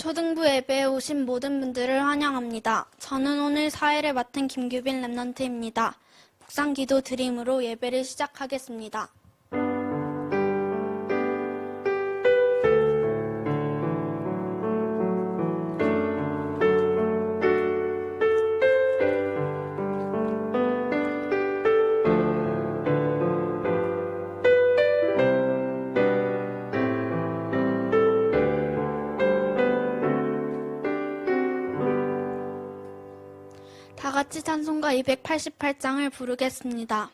초등부 예배에 오신 모든 분들을 환영합니다. 저는 오늘 사회를 맡은 김규빈 랩넌트입니다. 묵상 기도 드림으로 예배를 시작하겠습니다. 다 같이 찬송가 288장을 부르겠습니다.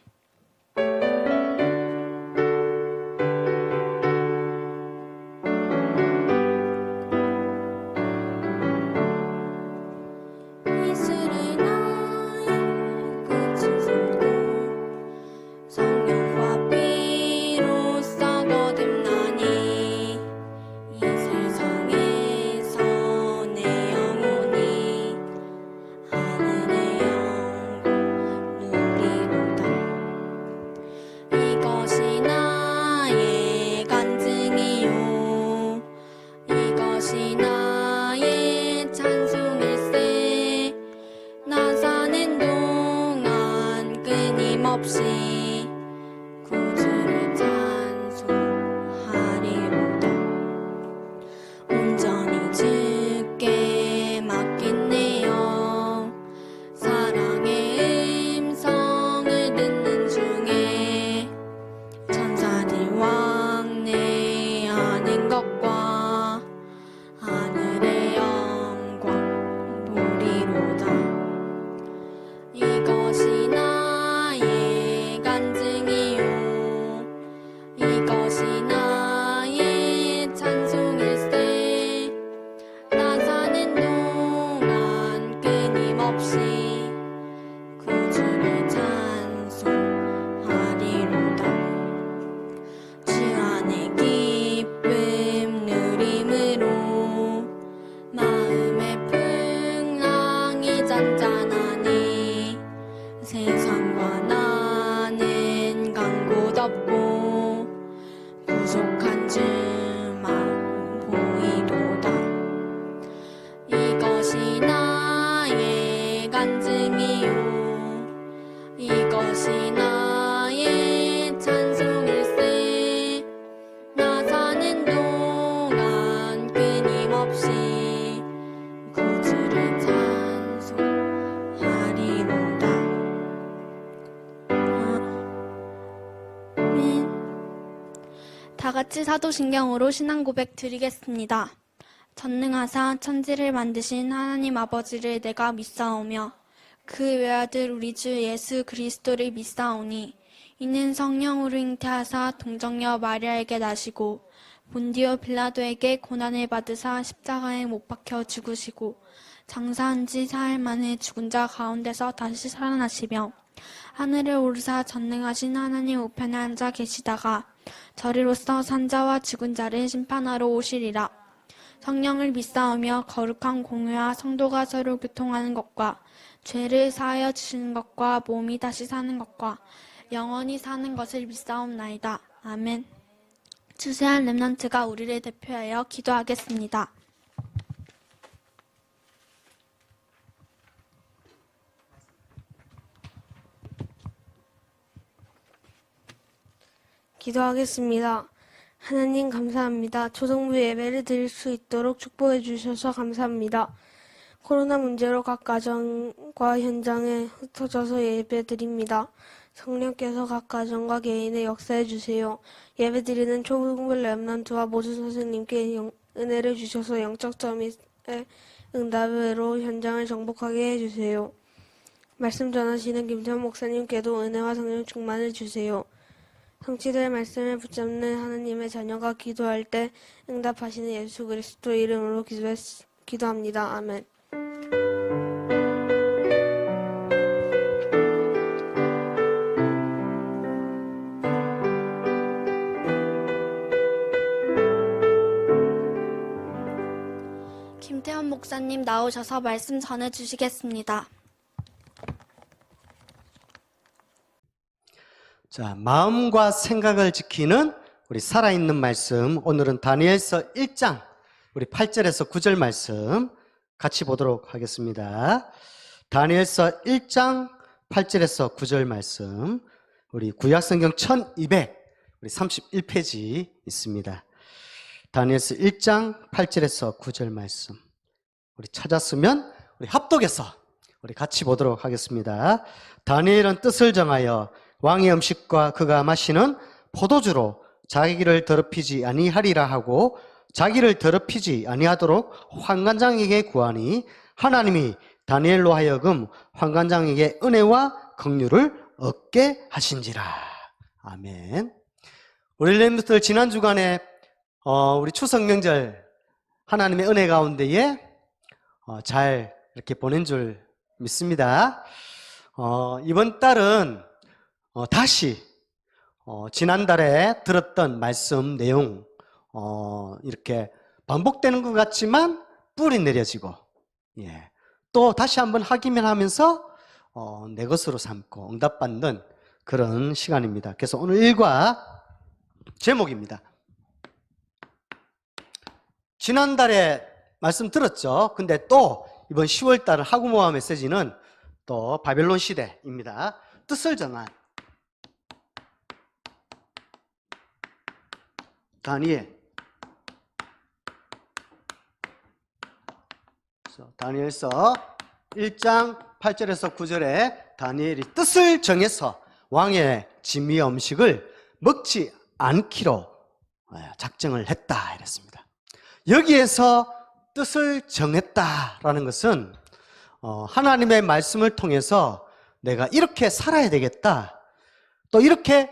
다 같이 사도신경으로 신앙 고백 드리겠습니다. 전능하사 천지를 만드신 하나님 아버지를 내가 믿사오며 그 외아들 우리 주 예수 그리스도를 믿사오니 이는 성령으로 잉태하사 동정녀 마리아에게 나시고 본디오 빌라도에게 고난을 받으사 십자가에 못 박혀 죽으시고 장사한 지 사흘 만에 죽은 자 가운데서 다시 살아나시며 하늘에 오르사 전능하신 하나님 우편에 앉아 계시다가 저리로서 산자와 죽은 자를 심판하러 오시리라. 성령을 믿사오며 거룩한 공회와 성도가 서로 교통하는 것과 죄를 사하여 주시는 것과 몸이 다시 사는 것과 영원히 사는 것을 믿사옵나이다. 아멘. 주세한 랩넌트가 우리를 대표하여 기도하겠습니다. 기도하겠습니다. 하나님 감사합니다. 초등부 예배를 드릴 수 있도록 축복해 주셔서 감사합니다. 코로나 문제로 각 가정과 현장에 흩어져서 예배 드립니다. 성령께서 각 가정과 개인의 역사해 주세요. 예배 드리는 초등부 랩넌트와 모든 선생님께 은혜를 주셔서 영적 점의 응답으로 현장을 정복하게 해주세요. 말씀 전하시는 김태원 목사님께도 은혜와 성령 충만을 주세요. 성취될 말씀을 붙잡는 하나님의 자녀가 기도할 때 응답하시는 예수 그리스도 이름으로 기도합니다. 아멘. 김태현 목사님 나오셔서 말씀 전해주시겠습니다. 자, 마음과 생각을 지키는 우리 살아있는 말씀, 오늘은 다니엘서 1장 우리 8절에서 9절 말씀 같이 보도록 하겠습니다. 다니엘서 1장 8절에서 9절 말씀, 우리 구약성경 1231페이지 있습니다. 다니엘서 1장 8절에서 9절 말씀, 우리 찾았으면 우리 합독해서 우리 같이 보도록 하겠습니다. 다니엘은 뜻을 정하여 왕의 음식과 그가 마시는 포도주로 자기를 더럽히지 아니하리라 하고 자기를 더럽히지 아니하도록 환관장에게 구하니 하나님이 다니엘로 하여금 환관장에게 은혜와 긍휼을 얻게 하신지라. 아멘. 우리 렘넌트들 지난 주간에 우리 추석 명절 하나님의 은혜 가운데에 잘 이렇게 보낸 줄 믿습니다. 이번 달은 다시 지난달에 들었던 말씀 내용 이렇게 반복되는 것 같지만 뿌리 내려지고, 예, 또 다시 한번 확인하면서 내 것으로 삼고 응답받는 그런 시간입니다. 그래서 오늘 일과 제목입니다. 지난달에 말씀 들었죠? 근데 또 이번 10월달 하구모아 메시지는 또 바벨론 시대입니다. 뜻을 정한 다니엘. 다니엘서 1장 8절에서 9절에 다니엘이 뜻을 정해서 왕의 진미 음식을 먹지 않기로 작정을 했다 이랬습니다. 여기에서 뜻을 정했다라는 것은 하나님의 말씀을 통해서 내가 이렇게 살아야 되겠다, 또 이렇게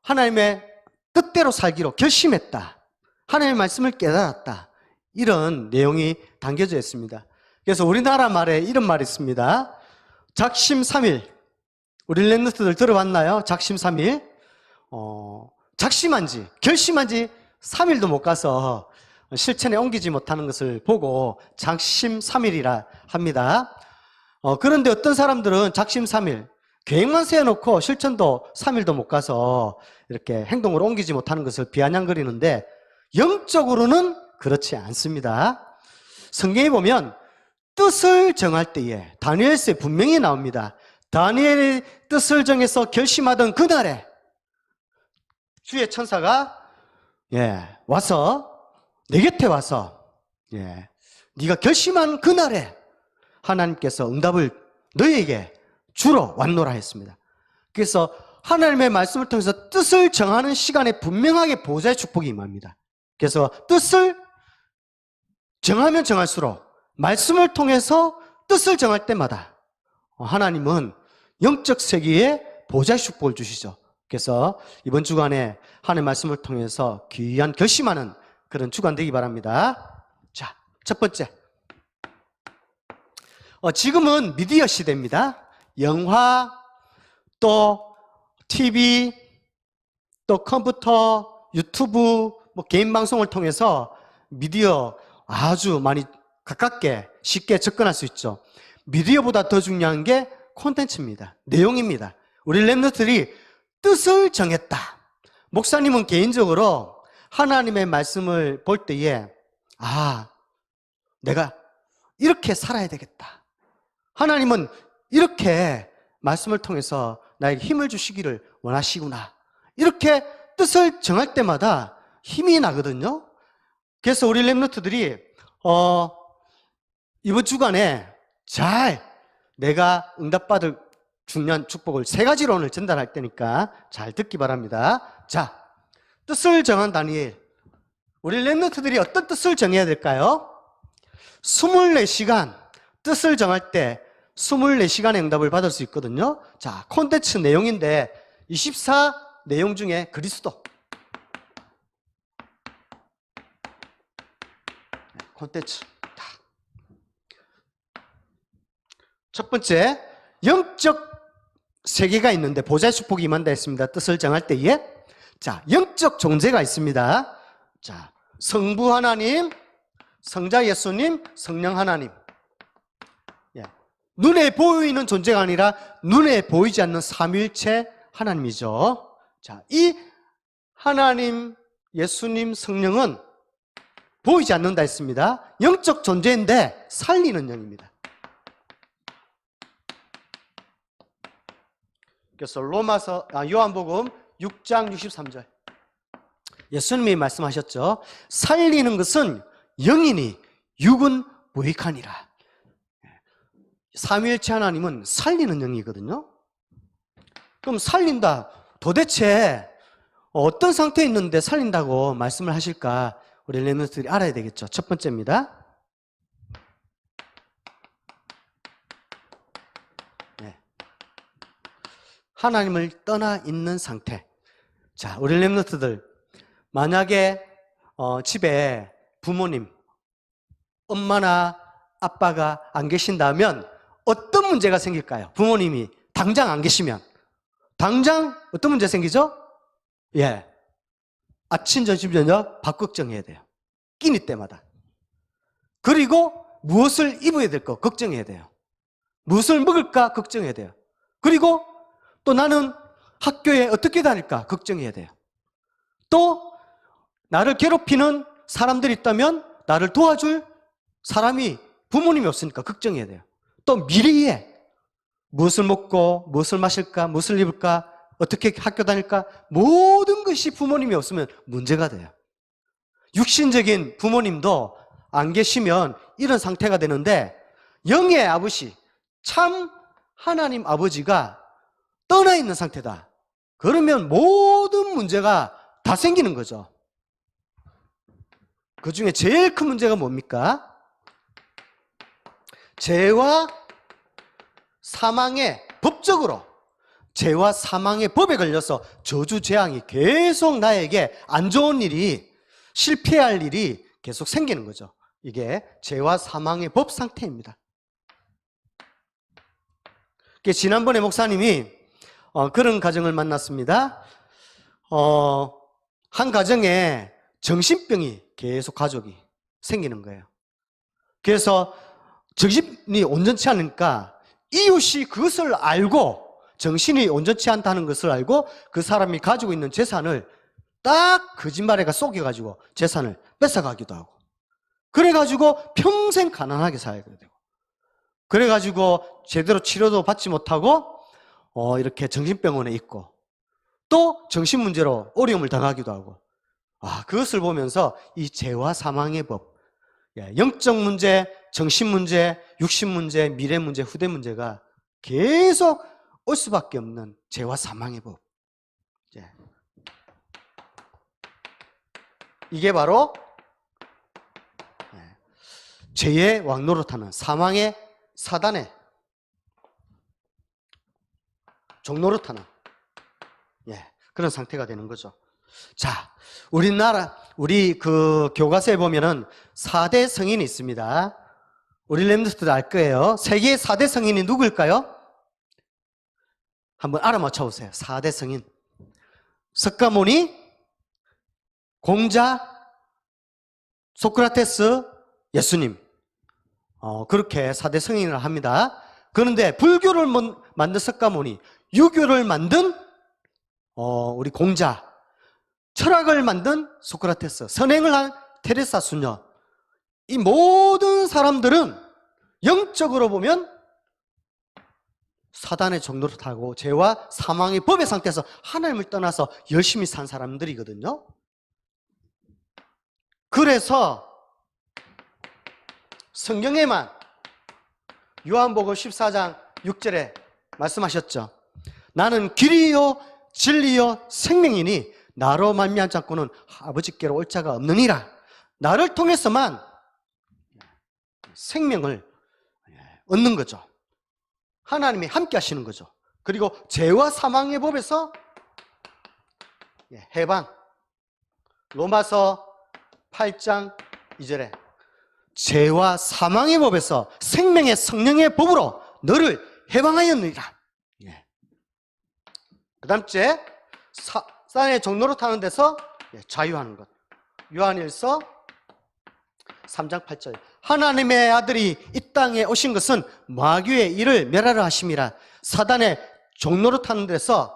하나님의 뜻대로 살기로 결심했다, 하나님의 말씀을 깨달았다, 이런 내용이 담겨져 있습니다. 그래서 우리나라 말에 이런 말이 있습니다. 작심삼일. 우리 렘넌트들 들어봤나요? 작심삼일. 작심한 지, 결심한 지 3일도 못 가서 실천에 옮기지 못하는 것을 보고 작심삼일이라 합니다. 그런데 어떤 사람들은 작심삼일, 계획만 세워놓고 실천도 3일도 못 가서 이렇게 행동으로 옮기지 못하는 것을 비아냥거리는데, 영적으로는 그렇지 않습니다. 성경에 보면 뜻을 정할 때에 다니엘서에 분명히 나옵니다. 다니엘이 뜻을 정해서 결심하던 그날에 주의 천사가 와서 내 곁에 와서 네가 결심한 그날에 하나님께서 응답을 너희에게 주러 왔노라 했습니다. 그래서 하나님의 말씀을 통해서 뜻을 정하는 시간에 분명하게 보호자의 축복이 임합니다. 그래서 뜻을 정하면 정할수록 말씀을 통해서 뜻을 정할 때마다 하나님은 영적 세계에 보호자의 축복을 주시죠. 그래서 이번 주간에 하나님의 말씀을 통해서 귀한 결심하는 그런 주간 되기 바랍니다. 자, 첫 번째. 지금은 미디어 시대입니다. 영화, 또 TV, 또 컴퓨터, 유튜브, 개인 방송을 통해서 미디어 아주 많이 가깝게 쉽게 접근할 수 있죠. 미디어보다 더 중요한 게 콘텐츠입니다. 내용입니다. 우리 렘넌트들이 뜻을 정했다. 목사님은 개인적으로 하나님의 말씀을 볼 때에 내가 이렇게 살아야 되겠다. 하나님은 이렇게 말씀을 통해서 나에게 힘을 주시기를 원하시구나. 이렇게 뜻을 정할 때마다 힘이 나거든요. 그래서 우리 렘넌트들이 이번 주간에 잘 내가 응답받을 중요한 축복을 3가지로 오늘 전달할 테니까 잘 듣기 바랍니다. 자, 뜻을 정한 다니엘. 우리 렘넌트들이 어떤 뜻을 정해야 될까요? 24시간 뜻을 정할 때 24시간의 응답을 받을 수 있거든요. 자, 콘텐츠 내용인데 24 내용 중에 그리스도. 콘텐츠. 첫 번째, 영적 세계가 있는데 보좌의 축복이 임한다 했습니다. 뜻을 정할 때에. 자, 영적 존재가 있습니다. 자, 성부 하나님, 성자 예수님, 성령 하나님. 눈에 보이는 존재가 아니라 눈에 보이지 않는 삼위일체 하나님이죠. 자, 이 하나님, 예수님, 성령은 보이지 않는다 했습니다. 영적 존재인데 살리는 영입니다. 그래서 요한복음 6장 63절 예수님이 말씀하셨죠. 살리는 것은 영이니 육은 무익하니라. 삼위일체 하나님은 살리는 영이거든요. 그럼 살린다. 도대체 어떤 상태에 있는데 살린다고 말씀을 하실까? 우리 렘넌트들이 알아야 되겠죠. 첫 번째입니다. 하나님을 떠나 있는 상태. 자, 우리 렘넌트들 만약에 집에 부모님, 엄마나 아빠가 안 계신다면 어떤 문제가 생길까요? 부모님이 당장 안 계시면 당장 어떤 문제 생기죠? 예, 아침, 점심, 저녁 밥 걱정해야 돼요. 끼니 때마다. 그리고 무엇을 입어야 될까 걱정해야 돼요. 무엇을 먹을까 걱정해야 돼요. 그리고 또 나는 학교에 어떻게 다닐까 걱정해야 돼요. 또 나를 괴롭히는 사람들이 있다면 나를 도와줄 사람이 부모님이 없으니까 걱정해야 돼요. 또 미래에 무엇을 먹고 무엇을 마실까 무엇을 입을까 어떻게 학교 다닐까 모든 것이 부모님이 없으면 문제가 돼요. 육신적인 부모님도 안 계시면 이런 상태가 되는데 영의 아버지 참 하나님 아버지가 떠나 있는 상태다. 그러면 모든 문제가 다 생기는 거죠. 그 중에 제일 큰 문제가 뭡니까? 죄와 사망의 법적으로 죄와 사망의 법에 걸려서 저주 재앙이 계속 나에게 안 좋은 일이 실패할 일이 계속 생기는 거죠. 이게 죄와 사망의 법 상태입니다. 지난번에 목사님이 그런 가정을 만났습니다. 한 가정에 정신병이 계속 가족이 생기는 거예요. 그래서 정신이 온전치 않으니까 이웃이 그것을 알고 정신이 온전치 않다는 것을 알고 그 사람이 가지고 있는 재산을 딱 거짓말에가 속여가지고 재산을 뺏어가기도 하고 그래가지고 평생 가난하게 살아야 되고 그래가지고 제대로 치료도 받지 못하고 이렇게 정신병원에 있고 또 정신 문제로 어려움을 당하기도 하고 그것을 보면서 이 죄와 사망의 법 영적 문제, 정신 문제, 육신 문제, 미래 문제, 후대 문제가 계속 올 수밖에 없는 죄와 사망의 법. 이게 바로 죄의 왕노릇하는 사망의 사단의 종노릇하는 그런 상태가 되는 거죠. 자, 우리 그 교과서에 보면은 4대 성인이 있습니다. 우리 렘넌트들 알 거예요. 세계의 4대 성인이 누구일까요? 한번 알아맞혀 보세요. 4대 성인. 석가모니, 공자, 소크라테스, 예수님. 그렇게 4대 성인을 합니다. 그런데 불교를 만든 석가모니, 유교를 만든 우리 공자, 철학을 만든 소크라테스, 선행을 한 테레사 수녀, 이 모든 사람들은 영적으로 보면 사단의 종노릇하고 죄와 사망의 법의 상태에서 하나님을 떠나서 열심히 산 사람들이거든요. 그래서 성경에만 요한복음 14장 6절에 말씀하셨죠. 나는 길이요 진리요 생명이니 나로 말미암지 않고는 아버지께로 올 자가 없느니라. 나를 통해서만 생명을 얻는 거죠. 하나님이 함께 하시는 거죠. 그리고 죄와 사망의 법에서 해방. 로마서 8장 2절에 죄와 사망의 법에서 생명의 성령의 법으로 너를 해방하였느니라. 그 다음째 사단의 종노릇하는 데서 자유하는 것. 요한일서 3장 8절 하나님의 아들이 이 땅에 오신 것은 마귀의 일을 멸하려 하심이라. 사단의 종노릇하는 데서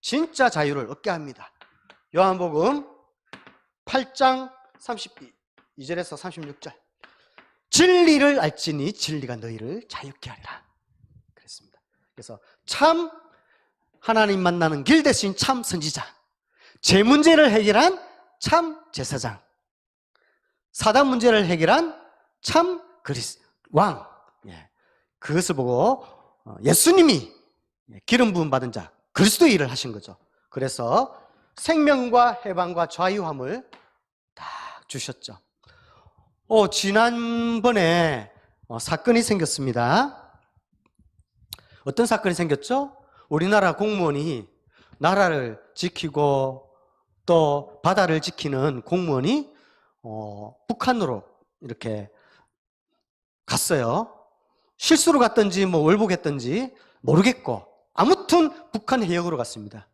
진짜 자유를 얻게 합니다. 요한복음 8장 2절에서 36절. 진리를 알지니 진리가 너희를 자유케 하리라. 그랬습니다. 그래서 참 하나님 만나는 길 대신 참 선지자, 제 문제를 해결한 참 제사장, 사단 문제를 해결한 참 왕. 그것을 보고 예수님이 기름 부음 받은 자, 그리스도의 일을 하신 거죠. 그래서 생명과 해방과 자유함을 딱 주셨죠. 지난번에 사건이 생겼습니다. 어떤 사건이 생겼죠? 우리나라 공무원이, 나라를 지키고 또 바다를 지키는 공무원이 북한으로 이렇게 갔어요. 실수로 갔든지 뭐 월북했든지 모르겠고, 아무튼 북한 해역으로 갔습니다.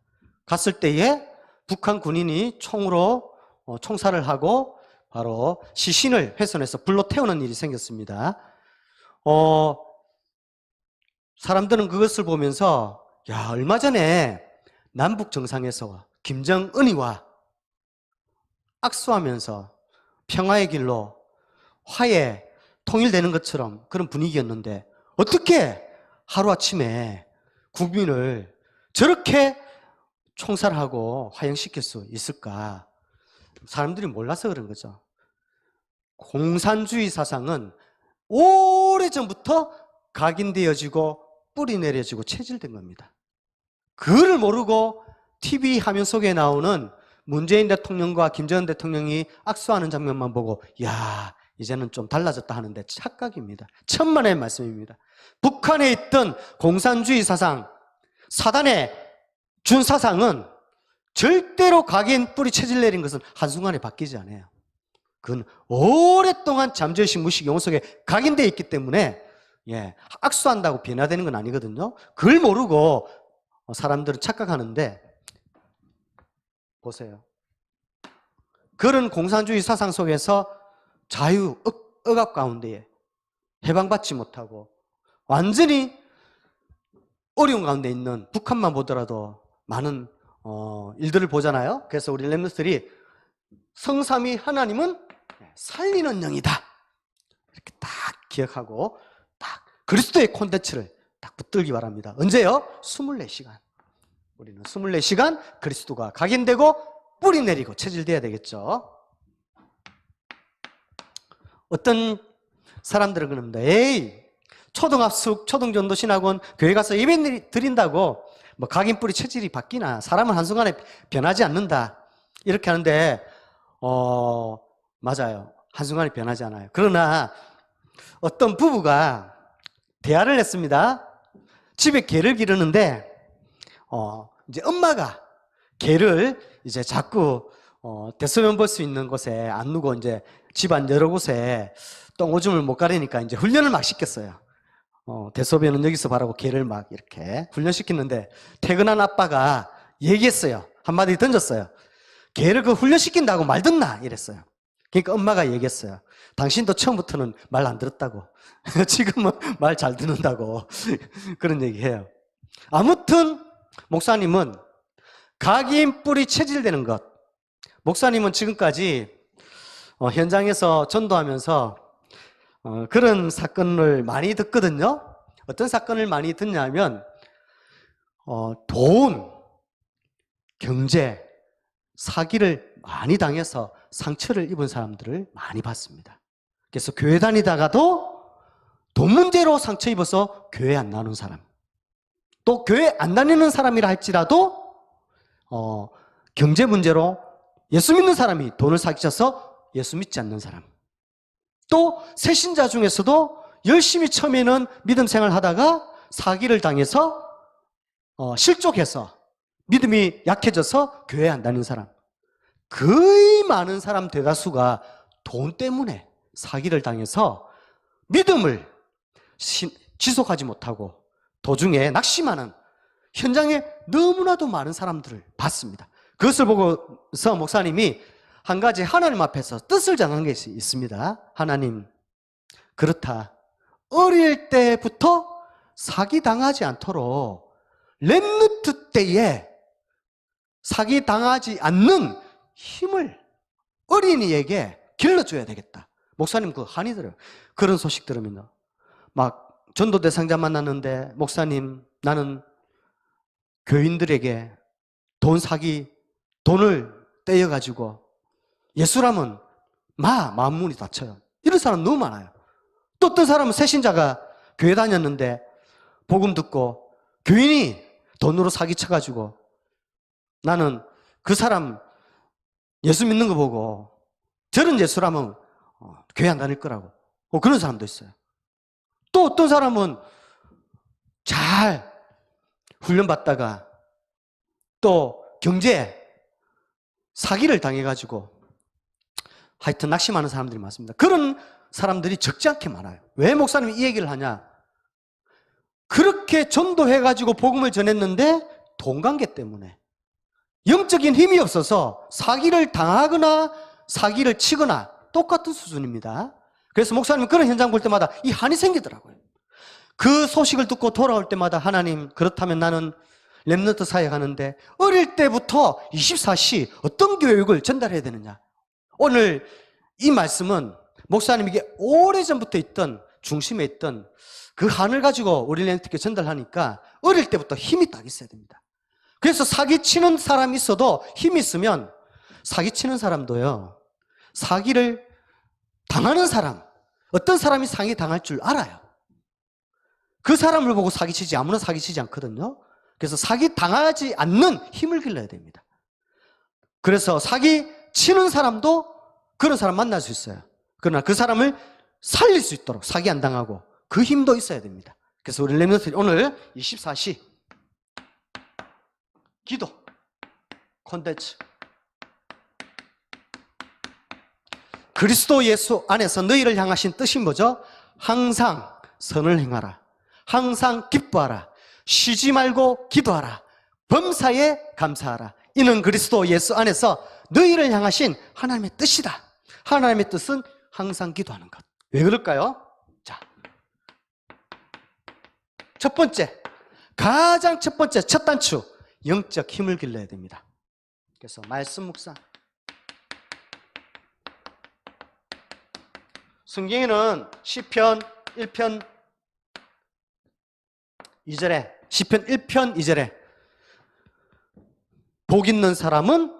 갔을 때에 북한 군인이 총으로 총살을 하고 바로 시신을 훼손해서 불로 태우는 일이 생겼습니다. 사람들은 그것을 보면서, 야, 얼마 전에 남북 정상에서 김정은이와 악수하면서 평화의 길로 화해, 통일되는 것처럼 그런 분위기였는데 어떻게 하루아침에 국민을 저렇게 총살하고 화형시킬 수 있을까? 사람들이 몰라서 그런 거죠. 공산주의 사상은 오래전부터 각인되어지고 뿌리 내려지고 체질된 겁니다. 그걸 모르고 TV 화면 속에 나오는 문재인 대통령과 김정은 대통령이 악수하는 장면만 보고, 야, 이제는 좀 달라졌다 하는데 착각입니다. 천만의 말씀입니다. 북한에 있던 공산주의 사상, 사단의 준 사상은 절대로 각인 뿌리 체질 내린 것은 한순간에 바뀌지 않아요. 그건 오랫동안 잠재의식 무의식 영혼 속에 각인되어 있기 때문에 악수한다고 변화되는 건 아니거든요. 그걸 모르고 사람들은 착각하는데, 보세요. 그런 공산주의 사상 속에서 자유, 억압 가운데에 해방받지 못하고 완전히 어려운 가운데 있는 북한만 보더라도 많은 일들을 보잖아요. 그래서 우리 렘넌트들이 성삼위 하나님은 살리는 영이다, 이렇게 딱 기억하고 딱 그리스도의 콘텐츠를 딱 붙들기 바랍니다. 언제요? 24시간. 우리는 24시간 그리스도가 각인되고 뿌리 내리고 체질돼야 되겠죠. 어떤 사람들은 그럽니다. 에이, 초등학습, 초등전도신학원 교회 가서 예배 드린다고 뭐 각인 뿌리 체질이 바뀌나? 사람은 한순간에 변하지 않는다, 이렇게 하는데 맞아요. 한순간에 변하지 않아요. 그러나 어떤 부부가 대화를 했습니다. 집에 개를 기르는데 이제 엄마가 개를 이제 자꾸 대소변 볼 수 있는 곳에 안 누고 이제 집안 여러 곳에 똥오줌을 못 가리니까 이제 훈련을 막 시켰어요. 대소변은 여기서 바라고 개를 막 이렇게 훈련시키는데 퇴근한 아빠가 얘기했어요. 한마디 던졌어요. 개를 그 훈련시킨다고 말 듣나? 이랬어요. 그러니까 엄마가 얘기했어요. 당신도 처음부터는 말 안 들었다고. 지금은 말 잘 듣는다고. 그런 얘기해요. 아무튼 목사님은 각인 뿌리 체질되는 것. 목사님은 지금까지 현장에서 전도하면서 그런 사건을 많이 듣거든요. 어떤 사건을 많이 듣냐면 돈, 경제, 사기를 많이 당해서 상처를 입은 사람들을 많이 봤습니다. 그래서 교회 다니다가도 돈 문제로 상처 입어서 교회 안 나오는 사람, 또 교회 안 다니는 사람이라 할지라도 경제 문제로 예수 믿는 사람이 돈을 사기쳐서 예수 믿지 않는 사람, 또 새신자 중에서도 열심히 처음에는 믿음 생활 하다가 사기를 당해서 실족해서 믿음이 약해져서 교회 안 다니는 사람, 거의 많은 사람 대다수가 돈 때문에 사기를 당해서 믿음을 지속하지 못하고 도중에 낙심하는 현장에 너무나도 많은 사람들을 봤습니다. 그것을 보고서 목사님이 한 가지 하나님 앞에서 뜻을 정한 것이 있습니다. 하나님, 그렇다. 어릴 때부터 사기당하지 않도록 렘넌트 때에 사기당하지 않는 힘을 어린이에게 길러줘야 되겠다. 목사님 그 한이 들어요. 그런 소식 들으면 막 전도 대상자 만났는데 목사님 나는 교인들에게 돈을 떼어가지고 예수라면 마음문이 닫혀요. 이런 사람 너무 많아요. 또 어떤 사람은 새신자가 교회 다녔는데 복음 듣고 교인이 돈으로 사기쳐가지고 나는 그 사람 예수 믿는 거 보고 저런 예수라면 교회 안 다닐 거라고. 그런 사람도 있어요. 또 어떤 사람은 잘 훈련받다가 또 경제에 사기를 당해가지고 하여튼 낙심하는 사람들이 많습니다. 그런 사람들이 적지 않게 많아요. 왜 목사님이 이 얘기를 하냐? 그렇게 전도해가지고 복음을 전했는데 돈 관계 때문에 영적인 힘이 없어서 사기를 당하거나 사기를 치거나 똑같은 수준입니다. 그래서 목사님 그런 현장 볼 때마다 이 한이 생기더라고요. 그 소식을 듣고 돌아올 때마다 하나님, 그렇다면 나는 렘넌트 사역하는데 어릴 때부터 24시 어떤 교육을 전달해야 되느냐. 오늘 이 말씀은 목사님에게 오래전부터 있던, 중심에 있던 그 한을 가지고 우리 렘넌트께 전달하니까 어릴 때부터 힘이 딱 있어야 됩니다. 그래서 사기치는 사람이 있어도 힘이 있으면 사기치는 사람도요, 사기를 당하는 사람, 어떤 사람이 사기 당할 줄 알아요. 그 사람을 보고 사기치지 아무나 사기치지 않거든요. 그래서 사기 당하지 않는 힘을 길러야 됩니다. 그래서 사기 치는 사람도 그런 사람 만날 수 있어요. 그러나 그 사람을 살릴 수 있도록 사기 안 당하고 그 힘도 있어야 됩니다. 그래서 우리 렘넌트 오늘 24시 기도 콘텐츠 그리스도 예수 안에서 너희를 향하신 뜻이 뭐죠? 항상 선을 행하라. 항상 기뻐하라. 쉬지 말고 기도하라. 범사에 감사하라. 이는 그리스도 예수 안에서 너희를 향하신 하나님의 뜻이다. 하나님의 뜻은 항상 기도하는 것. 왜 그럴까요? 자, 첫 번째, 가장 첫 번째, 첫 단추, 영적 힘을 길러야 됩니다. 그래서 말씀 묵상. 성경에는 시편 1편 2절에 시편 1편 2절에 복 있는 사람은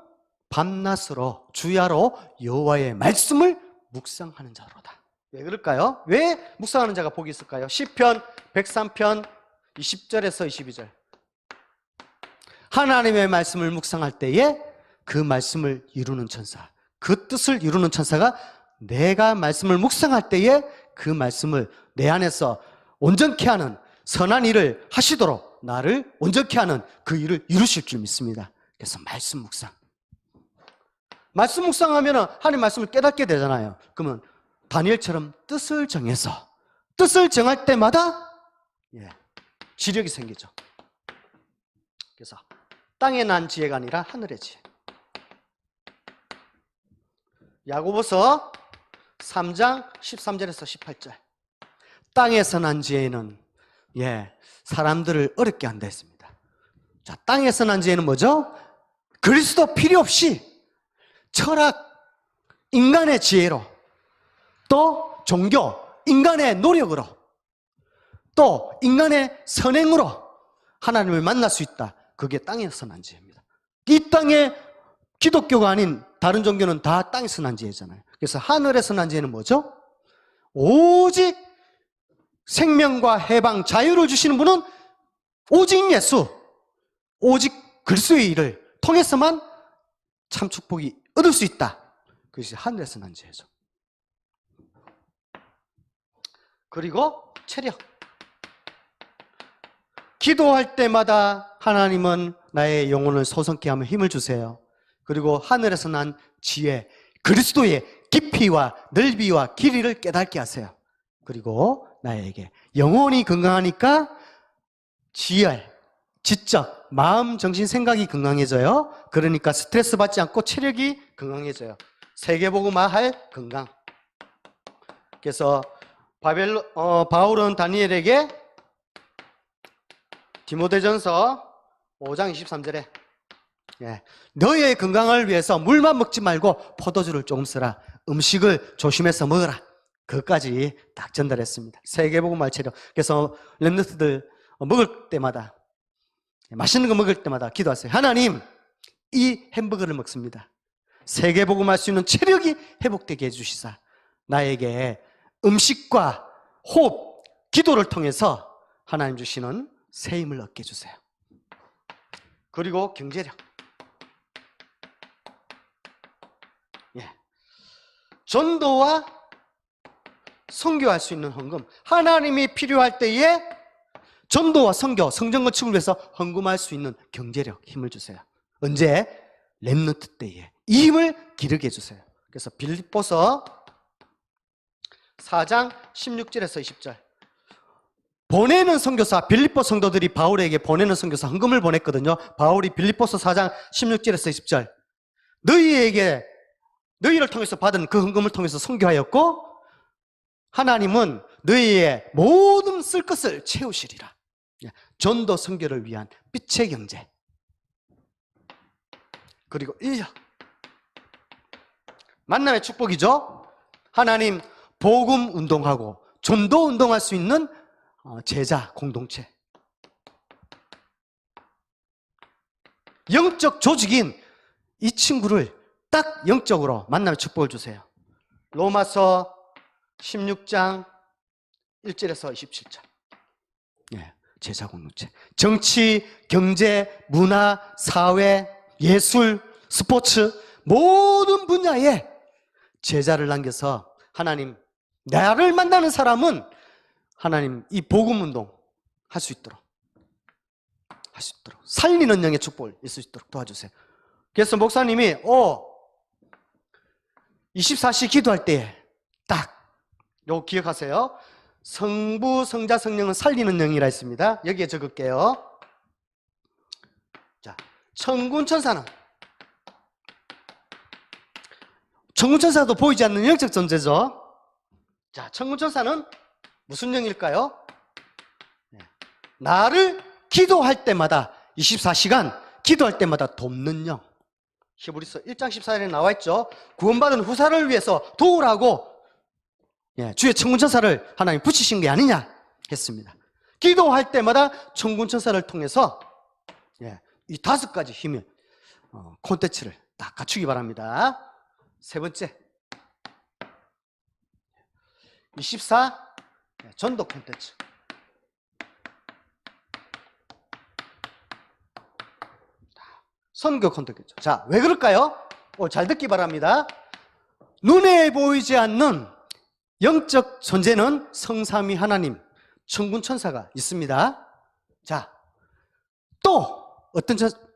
밤낮으로 주야로 여호와의 말씀을 묵상하는 자로다. 왜 그럴까요? 왜 묵상하는 자가 복이 있을까요? 시편 103편 20절에서 22절. 하나님의 말씀을 묵상할 때에 그 말씀을 이루는 천사, 그 뜻을 이루는 천사가 내가 말씀을 묵상할 때에 그 말씀을 내 안에서 온전케 하는 선한 일을 하시도록 나를 온전케 하는 그 일을 이루실 줄 믿습니다. 그래서 말씀 묵상. 말씀 묵상하면 하나님 말씀을 깨닫게 되잖아요. 그러면 다니엘처럼 뜻을 정해서 뜻을 정할 때마다 지력이 생기죠. 그래서 땅에 난 지혜가 아니라 하늘의 지혜. 야고보서 3장 13절에서 18절. 땅에서 난 지혜는 사람들을 어렵게 한다 했습니다. 자, 땅에서 난 지혜는 뭐죠? 그리스도 필요 없이 철학, 인간의 지혜로, 또 종교, 인간의 노력으로, 또 인간의 선행으로 하나님을 만날 수 있다. 그게 땅에서 난 지혜입니다. 이 땅에 기독교가 아닌 다른 종교는 다 땅에서 난 지혜잖아요. 그래서 하늘에서 난 지혜는 뭐죠? 오직 생명과 해방, 자유를 주시는 분은 오직 예수, 오직 그리스도의 일을 통해서만 참 축복이 얻을 수 있다. 그것이 하늘에서 난 지혜죠. 그리고 체력. 기도할 때마다 하나님은 나의 영혼을 소성케 하며 힘을 주세요. 그리고 하늘에서 난 지혜, 그리스도의 깊이와 넓이와 길이를 깨닫게 하세요. 그리고 나에게 영혼이 건강하니까 지혈, 지적, 마음, 정신, 생각이 건강해져요. 그러니까 스트레스 받지 않고 체력이 건강해져요. 세계복음화할 건강. 그래서 바울은 다니엘에게 디모데전서 5장 23절에 예. 너의 건강을 위해서 물만 먹지 말고 포도주를 조금 쓰라. 음식을 조심해서 먹어라. 그것까지 딱 전달했습니다. 세계복음화 체력. 그래서 렘넌트들 먹을 때마다, 맛있는 거 먹을 때마다 기도하세요. 하나님, 이 햄버거를 먹습니다. 세계복음할 수 있는 체력이 회복되게 해주시사 나에게 음식과 호흡, 기도를 통해서 하나님 주시는 새 힘을 얻게 해주세요. 그리고 경제력. 예. 전도와 선교할 수 있는 헌금. 하나님이 필요할 때에 전도와 선교, 성전 건축을 위해서 헌금할 수 있는 경제력, 힘을 주세요. 언제? 렘넌트 때에 이 힘을 기르게 해주세요. 그래서 빌립보서 4장 16절에서 20절. 보내는 선교사, 빌립보 성도들이 바울에게 보내는 선교사 헌금을 보냈거든요. 바울이 빌립보서 4장 16절에서 20절. 너희를 통해서 받은 그 헌금을 통해서 선교하였고 하나님은 너희의 모든 쓸 것을 채우시리라. 전도 선교를 위한 빛의 경제. 그리고 인력. 만남의 축복이죠. 하나님 복음 운동하고 전도 운동할 수 있는 제자 공동체. 영적 조직인 이 친구를 딱 영적으로 만남의 축복을 주세요. 로마서 16장 1절에서 27절. 예, 제자 공동체. 정치, 경제, 문화, 사회, 예술, 스포츠 모든 분야에 제자를 남겨서 하나님, 나를 만나는 사람은 하나님 이 복음 운동 할 수 있도록 살리는 영의 축복을 있을 수 있도록 도와주세요. 그래서 목사님이 24시 기도할 때에 딱 요거 기억하세요. 성부, 성자, 성령은 살리는 영이라 했습니다. 여기에 적을게요. 자, 천군천사는 천군천사도 보이지 않는 영적 존재죠. 자, 천군천사는 무슨 영일까요? 나를 기도할 때마다 24시간 기도할 때마다 돕는 영. 히브리서 1장 14절에 나와 있죠. 구원받은 후사를 위해서 도우라고 주의 천군천사를 하나님 붙이신 게 아니냐 했습니다. 기도할 때마다 천군천사를 통해서 이 5가지 힘의 콘텐츠를 딱 갖추기 바랍니다. 세 번째, 24 전도 콘텐츠. 선교 콘텐츠. 자, 왜 그럴까요? 잘 듣기 바랍니다. 눈에 보이지 않는 영적 존재는 성삼위 하나님, 천군천사가 있습니다. 자, 또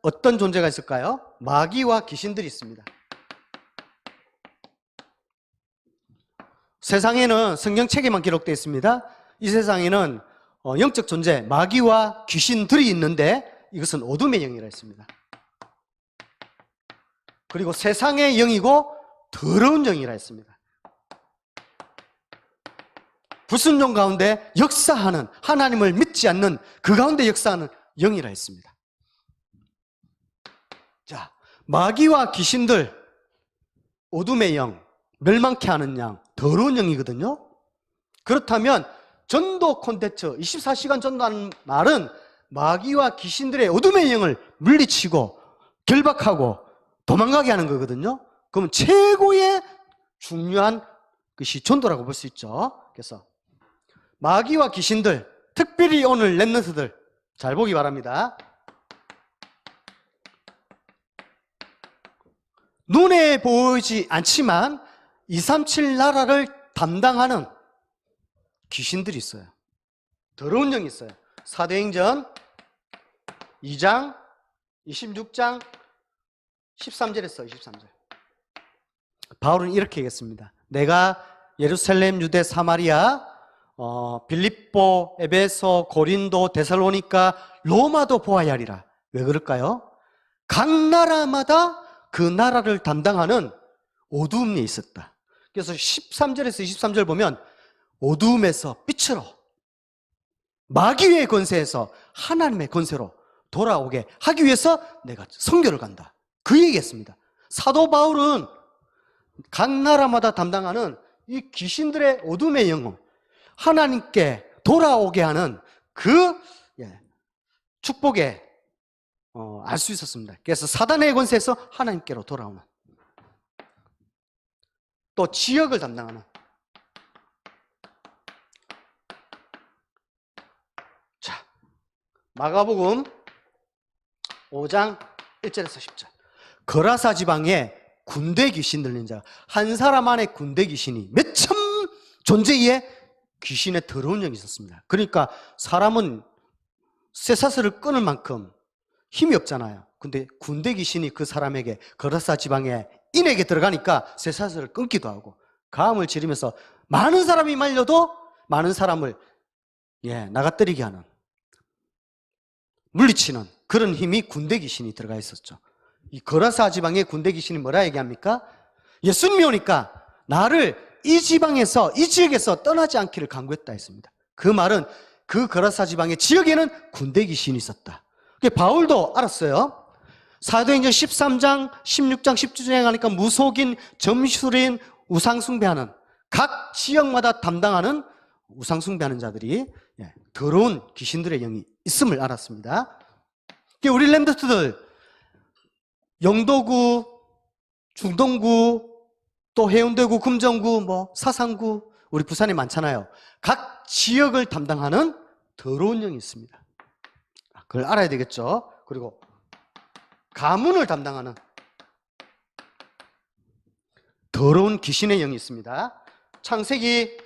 어떤 존재가 있을까요? 마귀와 귀신들이 있습니다. 세상에는 성경책에만 기록되어 있습니다. 이 세상에는 영적 존재, 마귀와 귀신들이 있는데 이것은 어둠의 영이라 했습니다. 그리고 세상의 영이고 더러운 영이라 했습니다. 불순종 가운데 역사하는, 하나님을 믿지 않는 그 가운데 역사하는 영이라 했습니다. 자, 마귀와 귀신들, 어둠의 영, 멸망케 하는 양, 더러운 영이거든요. 그렇다면 전도 콘텐츠, 24시간 전도하는 말은 마귀와 귀신들의 어둠의 영을 물리치고 결박하고 도망가게 하는 거거든요. 그러면 최고의 중요한 것이 전도라고 볼 수 있죠. 그래서 마귀와 귀신들, 특별히 오늘 렘넌트들 잘 보기 바랍니다. 눈에 보이지 않지만 237 나라를 담당하는 귀신들이 있어요. 더러운 영이 있어요. 사도행전 2장 26장 13절에서 23절. 바울은 이렇게 얘기했습니다. 내가 예루살렘, 유대, 사마리아, 빌립보, 에베소, 고린도, 데살로니가, 로마도 보아야 하리라. 왜 그럴까요? 각 나라마다 그 나라를 담당하는 어두움이 있었다. 그래서 13절에서 23절 보면 어두움에서 빛으로, 마귀의 권세에서 하나님의 권세로 돌아오게 하기 위해서 내가 선교를 간다. 그 얘기했습니다. 사도 바울은 각 나라마다 담당하는 이 귀신들의 어둠의 영혼, 하나님께 돌아오게 하는 그 축복에 알 수 있었습니다. 그래서 사단의 권세에서 하나님께로 돌아오는, 또 지역을 담당하는, 자, 마가복음 5장 1절에서 10절. 거라사 지방에 군대 귀신 들린 자가, 한 사람 안에 군대 귀신이 몇천 존재에 귀신의 더러운 영이 있었습니다. 그러니까 사람은 쇠사슬을 끊을 만큼 힘이 없잖아요. 근데 군대 귀신이 그 사람에게, 거라사 지방에 인에게 들어가니까 쇠사슬을 끊기도 하고 가음을 지르면서 많은 사람이 말려도 많은 사람을 나가뜨리게 하는, 물리치는 그런 힘이 군대 귀신이 들어가 있었죠. 이 거라사 지방의 군대 귀신이 뭐라 얘기합니까? 예수님이 오니까 나를 이 지방에서, 이 지역에서 떠나지 않기를 간구했다 했습니다. 그 말은 그 거라사 지방의 지역에는 군대 귀신이 있었다. 바울도 알았어요. 사도행전 13장, 16장, 17장에 가니까 무속인, 점술인, 우상숭배하는, 각 지역마다 담당하는 우상숭배하는 자들이 더러운 귀신들의 영이 있음을 알았습니다. 우리 렘넌트들 영도구, 중동구, 또 해운대구, 금정구, 사상구, 우리 부산에 많잖아요. 각 지역을 담당하는 더러운 영이 있습니다. 그걸 알아야 되겠죠. 그리고 가문을 담당하는 더러운 귀신의 영이 있습니다. 창세기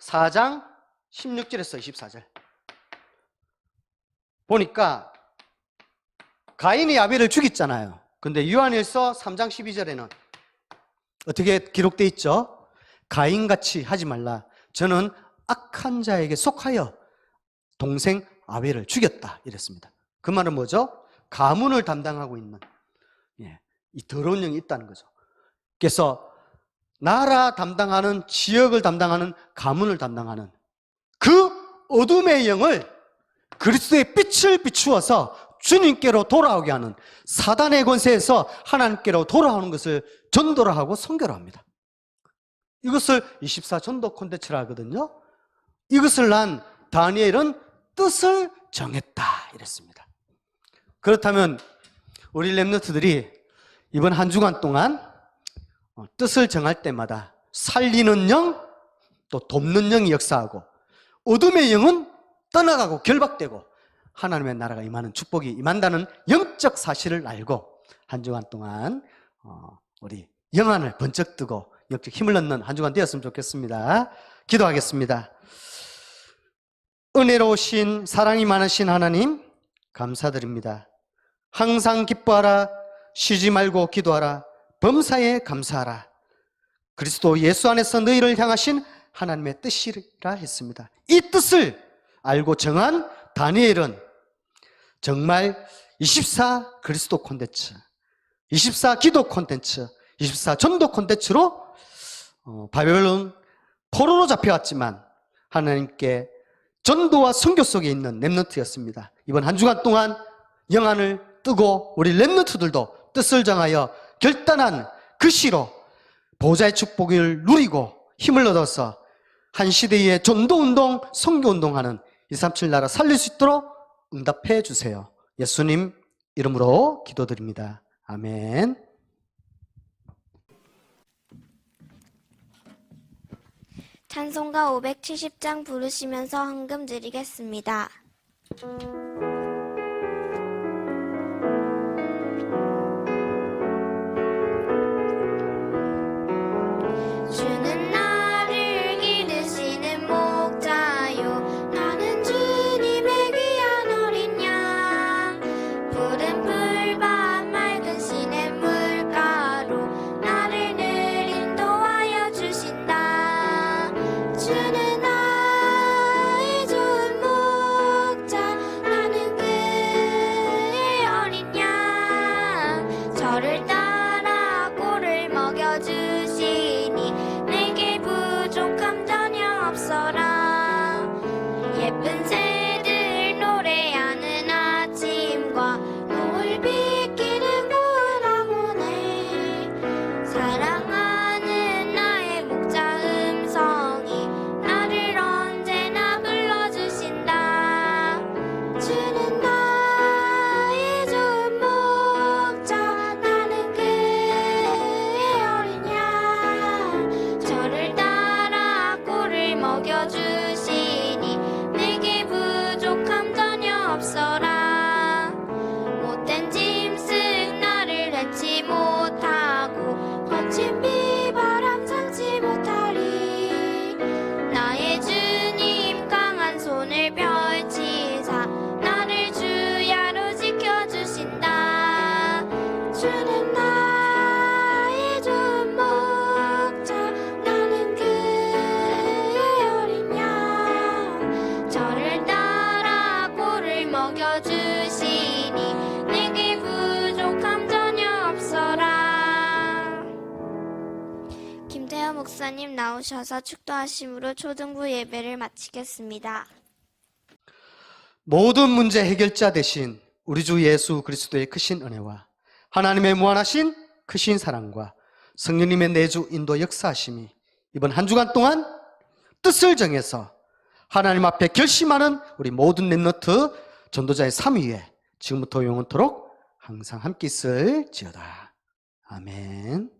4장 16절에서 24절 보니까 가인이 아벨을 죽였잖아요. 근데 요한일서 3장 12절에는 어떻게 기록되어 있죠? 가인같이 하지 말라. 저는 악한 자에게 속하여 동생 아벨을 죽였다 이랬습니다. 그 말은 뭐죠? 가문을 담당하고 있는 이 더러운 영이 있다는 거죠. 그래서 나라 담당하는, 지역을 담당하는, 가문을 담당하는 그 어둠의 영을 그리스도의 빛을 비추어서 주님께로 돌아오게 하는, 사단의 권세에서 하나님께로 돌아오는 것을 전도를 하고 선교를 합니다. 이것을 24 전도 콘텐츠라 하거든요. 이것을 난 다니엘은 뜻을 정했다 이랬습니다. 그렇다면 우리 렘넌트들이 이번 한 주간 동안 뜻을 정할 때마다 살리는 영, 또 돕는 영이 역사하고 어둠의 영은 떠나가고 결박되고 하나님의 나라가 임하는 축복이 임한다는 영적 사실을 알고 한 주간 동안 우리 영안을 번쩍 뜨고 영적 힘을 얻는 한 주간 되었으면 좋겠습니다. 기도하겠습니다. 은혜로우신, 사랑이 많으신 하나님 감사드립니다. 항상 기뻐하라, 쉬지 말고 기도하라, 범사에 감사하라. 그리스도 예수 안에서 너희를 향하신 하나님의 뜻이라 했습니다. 이 뜻을 알고 정한 다니엘은 정말 24 그리스도 콘텐츠, 24 기도 콘텐츠, 24 전도 콘텐츠로 바벨론 포로로 잡혀왔지만 하나님께 전도와 선교 속에 있는 렘넌트였습니다. 이번 한 주간 동안 영안을 뜨고 우리 렘넌트들도 뜻을 정하여 결단한 그 시로 보좌의 축복을 누리고 힘을 얻어서 한 시대의 전도운동, 선교운동하는 237 나라 살릴 수 있도록 응답해 주세요. 예수님 이름으로 기도드립니다. 아멘. 찬송가 570장 부르시면서 헌금 드리겠습니다. 주는 나를 기르시는 목자요, 나는 주님의 귀한 어린 양. 푸른 풀밭 맑은 시냇 물가로 나를 늘 인도하여 주신다. 주는 나의 좋은 목자, 거친 비바람 상치 못하리. 나의 주님 강한 손을 펼치사 나를 주야로 지켜주신다. 주는 나의 좋은 목자, 나는 그의 어린 양. 저를 따라 꼴을 먹여주시니 내게 부족함 전혀 없어라. 김태현 목사님 나오셔서 축도하심으로 초등부 예배를 마치겠습니다. 모든 문제 해결자 되신 우리 주 예수 그리스도의 크신 은혜와 하나님의 무한하신 크신 사랑과 성령님의 내주 인도 역사하심이 이번 한 주간 동안 뜻을 정해서 하나님 앞에 결심하는 우리 모든 랩너트 전도자의 삶 위에 지금부터 영원토록 항상 함께 있을지어다. 아멘.